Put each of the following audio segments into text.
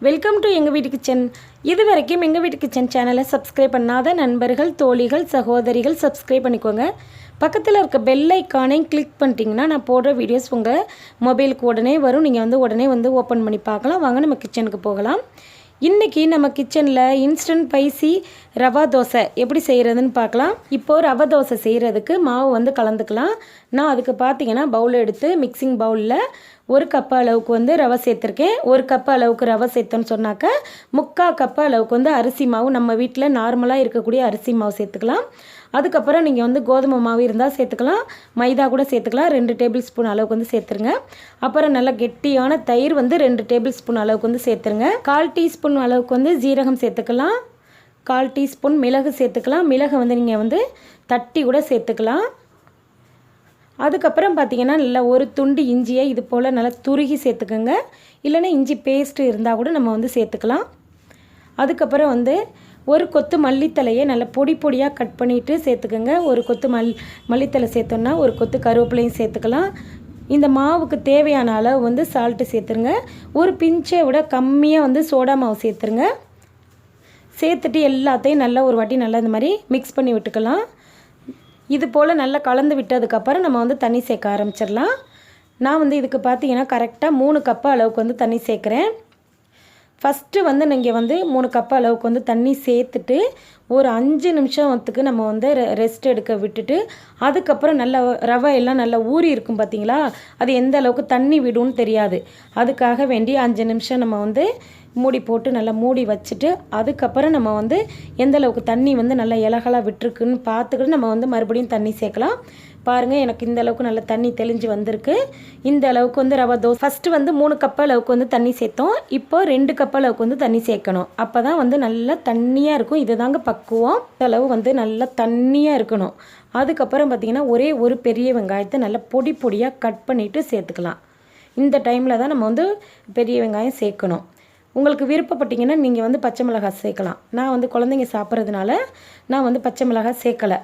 Welcome to எங்கள் வீட்டு kitchen. இது வரைக்கும் எங்கள் வீட்டு கிச்சன் சேனலை சப்ஸ்கிரைப் பண்ணாத நண்பர்கள், தோழிகள், சகோதரிகள் சப்ஸ்கிரைப் பண்ணிக்கோங்க. பக்கத்தில் இருக்க பெல் ஐக்கானையும் கிளிக் பண்ணிட்டீங்கன்னா நான் போடுற வீடியோஸ் உங்கள் மொபைலுக்கு உடனே வரும். நீங்கள் உடனே ஓப்பன் பண்ணி பார்க்கலாம். வாங்க நம்ம கிச்சனுக்கு போகலாம். இன்றைக்கி நம்ம கிச்சனில் இன்ஸ்டன்ட் ஸ்பைசி ரவா தோசை எப்படி செய்கிறதுன்னு பார்க்கலாம். இப்போது ரவா தோசை செய்கிறதுக்கு மாவு கலந்துக்கலாம். நான் அதுக்கு பார்த்தீங்கன்னா பவுல் எடுத்து மிக்சிங் பவுலில் 1 கப் அளவுக்கு ரவை சேர்த்துருக்கேன். 1 கப் அளவுக்கு ரவை சேர்த்தோன்னு சொன்னாக்க 3/4 கப் அளவுக்கு அரிசி மாவு, நம்ம வீட்டில் நார்மலாக இருக்கக்கூடிய அரிசி மாவு சேர்த்துக்கலாம். அதுக்கப்புறம் நீங்கள் கோதுமை மாவு இருந்தால் சேர்த்துக்கலாம், மைதா கூட சேர்த்துக்கலாம். 2 டேபிள் ஸ்பூன் அளவுக்கு சேர்த்துருங்க. அப்புறம் நல்லா கெட்டியான தயிர் 2 டேபிள் ஸ்பூன் அளவுக்கு சேர்த்துருங்க. 1/4 டீஸ்பூன் அளவுக்கு ஜீரகம் சேர்த்துக்கலாம். 1/4 டீஸ்பூன் மிளகு சேர்த்துக்கலாம். மிளகை நீங்கள் தட்டி கூட சேர்த்துக்கலாம். அதுக்கப்புறம் பார்த்திங்கன்னா நல்லா ஒரு துண்டு இஞ்சியை இது போல் நல்லா துருகி சேர்த்துக்கோங்க. இல்லைன்னா இஞ்சி பேஸ்ட்டு இருந்தால் கூட நம்ம சேர்த்துக்கலாம். அதுக்கப்புறம் ஒரு கொத்து மல்லித்தலையை நல்லா பொடி பொடியாக கட் பண்ணிவிட்டு சேர்த்துக்கோங்க. ஒரு கொத்து மல்லித்தலை சேர்த்தோன்னா ஒரு கொத்து கருவேப்பிலையும் சேர்த்துக்கலாம். இந்த மாவுக்கு தேவையான அளவு சால்ட்டு சேர்த்துருங்க. ஒரு பிஞ்சை விட கம்மியாக சோடா மாவு சேர்த்துருங்க. சேர்த்துட்டு எல்லாத்தையும் நல்லா ஒரு வாட்டி நல்லா இந்த மாதிரி மிக்ஸ் பண்ணி விட்டுக்கலாம். இது போல் நல்லா கலந்து விட்டதுக்கப்புறம் நம்ம தண்ணி சேர்க்க ஆரம்பிச்சிடலாம். நான் இதுக்கு பார்த்தீங்கன்னா கரெக்டாக 3 கப் அளவுக்கு தண்ணி சேர்க்குறேன். ஃபஸ்ட்டு நீங்கள் 3 கப் அளவுக்கு தண்ணி சேர்த்துட்டு ஒரு 5 நிமிஷத்துக்கு நம்ம ரெஸ்ட் எடுக்க விட்டுட்டு அதுக்கப்புறம் நல்லா ரவை எல்லாம் நல்லா ஊறி இருக்கும் பார்த்தீங்களா, அது எந்த அளவுக்கு தண்ணி விடும்னு தெரியாது. அதுக்காக வேண்டி 5 நிமிஷம் நம்ம மூடி போட்டு நல்லா மூடி வச்சுட்டு அதுக்கப்புறம் நம்ம எந்த அளவுக்கு தண்ணி நல்லா இலகலாக விட்டுருக்குன்னு பார்த்துக்கிட்டு நம்ம மறுபடியும் தண்ணி சேர்க்கலாம். பாருங்கள், எனக்கு இந்த அளவுக்கு நல்லா தண்ணி தெளிஞ்சு வந்திருக்கு. இந்த அளவுக்கு ரவை தோசை ஃபஸ்ட்டு 3 கப் அளவுக்கு தண்ணி சேர்த்தோம். இப்போ 2 கப் அளவுக்கு தண்ணி சேர்க்கணும். அப்போ தான் நல்லா தண்ணியாக இருக்கும். இது தாங்க பக்குவம். இந்த அளவு நல்லா தண்ணியாக இருக்கணும். அதுக்கப்புறம் பார்த்திங்கன்னா ஒரே ஒரு பெரிய வெங்காயத்தை நல்லா பொடி பொடியாக கட் பண்ணிவிட்டு சேர்த்துக்கலாம். இந்த டைமில் தான் நம்ம பெரிய வெங்காயம் சேர்க்கணும். உங்களுக்கு விருப்பப்பட்டீங்கன்னா நீங்கள் பச்சை மிளகாய் சேர்க்கலாம். நான் குழந்தைங்க சாப்பிட்றதுனால நான் பச்சை மிளகாய் சேர்க்கலை.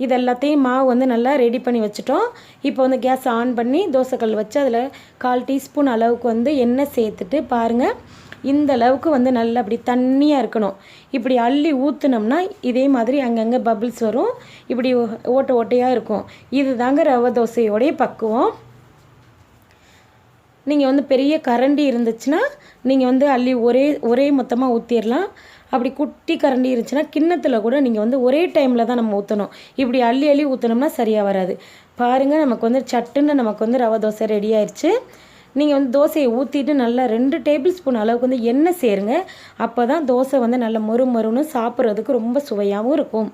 இது எல்லாத்தையும் மாவு நல்லா ரெடி பண்ணி வச்சுட்டோம். இப்போ கேஸ் ஆன் பண்ணி தோசைக்கல் வச்சு அதில் 1/4 டீஸ்பூன் அளவுக்கு எண்ணெய் சேர்த்துட்டு பாருங்கள், இந்த அளவுக்கு நல்லா அப்படி தண்ணியாக இருக்கணும். இப்படி அள்ளி ஊற்றுனோம்னா இதே மாதிரி அங்கங்கே பபிள்ஸ் வரும், இப்படி ஓட்டை ஓட்டையாக இருக்கும். இது தாங்க ரவை தோசையோடைய பக்குவம். நீங்கள் பெரிய கரண்டி இருந்துச்சுன்னா நீங்கள் அள்ளி ஒரே மொத்தமாக ஊற்றிடலாம். அப்படி குட்டி கரண்டி இருந்துச்சுன்னா கிண்ணத்தில் கூட நீங்கள் ஒரே டைமில் தான் நம்ம ஊற்றணும். இப்படி அள்ளி ஊற்றினோம்னா சரியாக வராது. பாருங்கள், நமக்கு சட்டுன்னு நமக்கு ரவை தோசை ரெடி ஆயிடுச்சு. நீங்கள் தோசையை ஊற்றிட்டு நல்லா 2 டேபிள் ஸ்பூன் அளவுக்கு எண்ணெய் சேருங்க. அப்போ தான் தோசை நல்லா மொறுன்னு சாப்பிட்றதுக்கு ரொம்ப சுவையாகவும் இருக்கும்.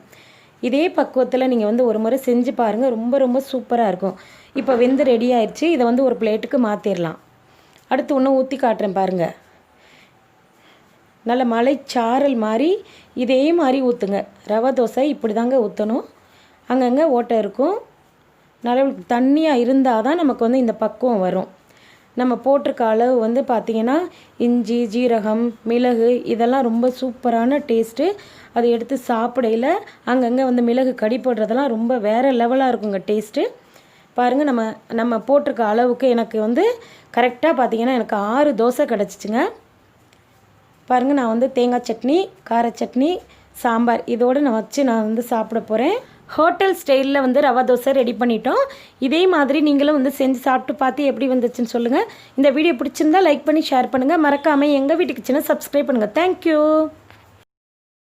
இதே பக்குவத்தில் நீங்கள் ஒரு முறை செஞ்சு பாருங்கள், ரொம்ப சூப்பராக இருக்கும். இப்போ வெந்து ரெடி ஆயிடுச்சு. இதை ஒரு பிளேட்டுக்கு மாற்றிடலாம். அடுத்து ஒன்று ஊற்றி காட்டுறேன் பாருங்கள். நல்ல மலைச்சாரல் மாதிரி இதே மாதிரி ஊற்றுங்க. ரவை தோசை இப்படி தாங்க ஊற்றணும். அங்கங்கே ஓட்டை இருக்கும். நல்ல தண்ணியாக இருந்தால் தான் நமக்கு இந்த பக்குவம் வரும். நம்ம போட்டிருக்க அளவு பார்த்திங்கன்னா இஞ்சி, ஜீரகம், மிளகு இதெல்லாம் ரொம்ப சூப்பரான டேஸ்ட்டு. அதை எடுத்து சாப்பிடையில் அங்கங்கே மிளகு கடி போடுறதெல்லாம் ரொம்ப வேறு லெவலாக இருக்குங்க டேஸ்ட்டு. பாருங்கள், நம்ம போட்டிருக்க அளவுக்கு எனக்கு கரெக்டாக பார்த்திங்கன்னா எனக்கு 6 தோசை கிடச்சிச்சுங்க. பாருங்கள், நான் தேங்காய் சட்னி, கார சட்னி, சாம்பார் இதோடு நான் வச்சு நான் சாப்பிட போகிறேன். ஹோட்டல் ஸ்டைலில் ரவா தோசை ரெடி பண்ணிட்டோம். இதே மாதிரி நீங்களும் செஞ்சு சாப்பிட்டு பார்த்து எப்படி வந்துச்சுன்னு சொல்லுங்கள். இந்த வீடியோ பிடிச்சிருந்தா லைக் பண்ணி ஷேர் பண்ணுங்கள். மறக்காமல் எங்கள் வீட்டு கிச்சனை சப்ஸ்கிரைப் பண்ணுங்கள். தேங்க்யூ.